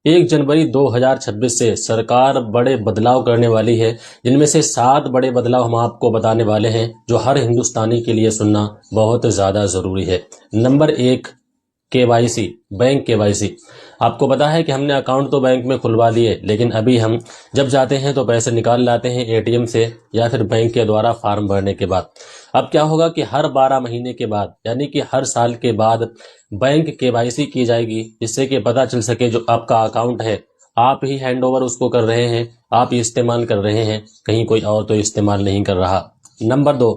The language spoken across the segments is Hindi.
1 जनवरी 2026 से सरकार बड़े बदलाव करने वाली है, जिनमें से 7 बड़े बदलाव हम आपको बताने वाले हैं, जो हर हिंदुस्तानी के लिए सुनना बहुत ज़्यादा ज़रूरी है। Number 1, KYC, bank KYC. आपको पता है कि हमने अकाउंट तो बैंक में खुलवा लिए, लेकिन अभी हम जब जाते हैं तो पैसे निकाल लाते हैं एटीएम से या फिर बैंक के द्वारा फॉर्म भरने के बाद। अब क्या होगा कि हर 12 महीने के बाद, यानी कि हर साल के बाद बैंक केवाईसी की जाएगी, जिससे कि पता चल सके जो आपका अकाउंट है आप ही हैंड ओवर उसको कर रहे हैं, आप ही इस्तेमाल कर रहे हैं, कहीं कोई और तो इस्तेमाल नहीं कर रहा। नंबर 2,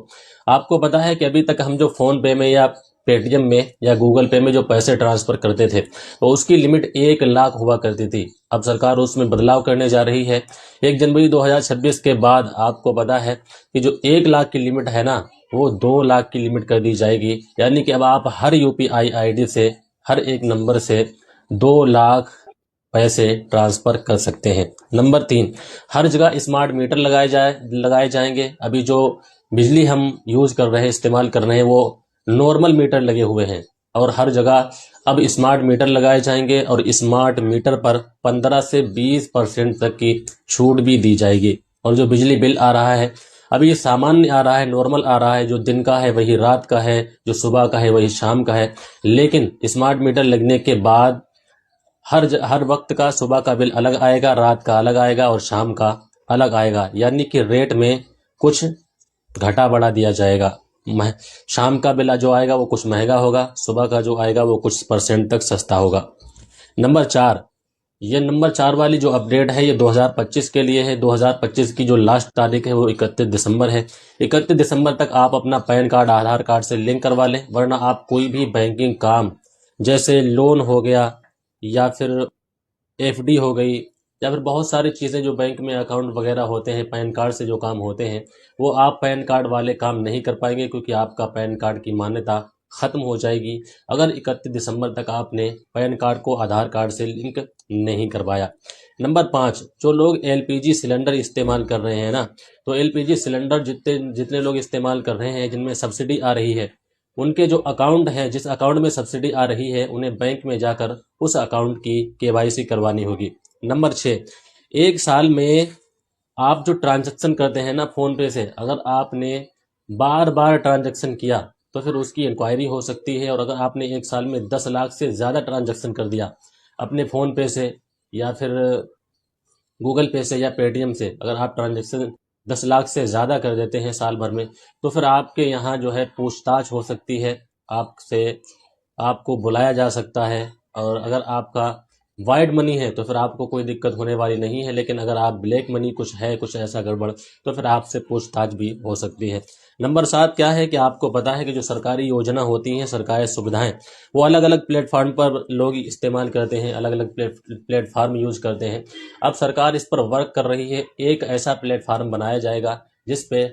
आपको पता है कि अभी तक हम जो फोन पे में या पेटीएम में या गूगल पे में जो पैसे ट्रांसफर करते थे तो उसकी लिमिट 1 लाख हुआ करती थी। अब सरकार उसमें बदलाव करने जा रही है। 1 जनवरी 2026 के बाद आपको पता है कि जो 1 लाख की लिमिट है ना, वो 2 लाख की लिमिट कर दी जाएगी। यानी कि अब आप हर यूपीआई आईडी से, हर एक नंबर से 2 लाख पैसे ट्रांसफर कर सकते हैं। नंबर 3, हर जगह स्मार्ट मीटर लगाए जाएंगे। अभी जो बिजली हम यूज कर रहे हैं, इस्तेमाल कर रहे हैं, वो नॉर्मल मीटर लगे हुए हैं, और हर जगह अब स्मार्ट मीटर लगाए जाएंगे, और स्मार्ट मीटर पर 15 से 20% तक की छूट भी दी जाएगी। और जो बिजली बिल आ रहा है, अभी ये सामान्य आ रहा है, नॉर्मल आ रहा है, जो दिन का है वही रात का है, जो सुबह का है वही शाम का है। लेकिन स्मार्ट मीटर लगने के बाद हर वक्त का सुबह का बिल अलग आएगा, रात का अलग आएगा और शाम का अलग आएगा। यानी कि रेट में कुछ घटा बढ़ा दिया जाएगा। शाम का बिल जो आएगा वो कुछ महंगा होगा, सुबह का जो आएगा वो कुछ % तक सस्ता होगा। नंबर 4, ये नंबर 4 वाली जो अपडेट है ये 2025 के लिए है। 2025 की जो लास्ट तारीख है वो 31 दिसंबर है। 31 दिसंबर तक आप अपना पैन कार्ड आधार कार्ड से लिंक करवा लें, वरना आप कोई भी बैंकिंग काम, जैसे लोन हो गया या फिर एफडी हो गई, या फिर बहुत सारी चीज़ें जो बैंक में अकाउंट वगैरह होते हैं, पैन कार्ड से जो काम होते हैं, वो आप पैन कार्ड वाले काम नहीं कर पाएंगे, क्योंकि आपका पैन कार्ड की मान्यता ख़त्म हो जाएगी अगर 31 दिसंबर तक आपने पैन कार्ड को आधार कार्ड से लिंक नहीं करवाया। नंबर 5, जो लोग एलपीजी सिलेंडर इस्तेमाल कर रहे हैं ना, तो एलपीजी सिलेंडर जितने जितने लोग इस्तेमाल कर रहे हैं, जिनमें सब्सिडी आ रही है, उनके जो अकाउंट है, जिस अकाउंट में सब्सिडी आ रही है, उन्हें बैंक में जाकर उस अकाउंट की केवाईसी करवानी होगी। नंबर 6, 1 साल में आप जो ट्रांजैक्शन करते हैं ना फ़ोन पे से, अगर आपने बार बार ट्रांजैक्शन किया तो फिर उसकी इंक्वायरी हो सकती है। और अगर आपने 1 साल में 10 लाख से ज़्यादा ट्रांजैक्शन कर दिया अपने फ़ोन पे से या फिर गूगल पे से या पेटीएम से, अगर आप ट्रांजैक्शन 10 लाख से ज़्यादा कर देते हैं साल भर में, तो फिर आपके यहाँ जो है पूछताछ हो सकती है आपसे, आपको बुलाया जा सकता है। और अगर आपका वाइड मनी है तो फिर आपको कोई दिक्कत होने वाली नहीं है, लेकिन अगर आप ब्लैक मनी कुछ है, कुछ ऐसा गड़बड़, तो फिर आपसे पूछताछ भी हो सकती है। नंबर 7 क्या है कि आपको पता है कि जो सरकारी योजना होती हैं, सरकारी सुविधाएं, वो अलग अलग प्लेटफॉर्म पर लोग इस्तेमाल करते हैं, अलग अलग प्लेटफॉर्म यूज करते हैं। अब सरकार इस पर वर्क कर रही है, एक ऐसा प्लेटफॉर्म बनाया जाएगा जिस पे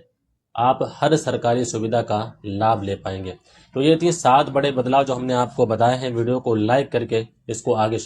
आप हर सरकारी सुविधा का लाभ ले पाएंगे। तो ये थी 7 बड़े बदलाव जो हमने आपको बताए हैं। वीडियो को लाइक करके इसको आगे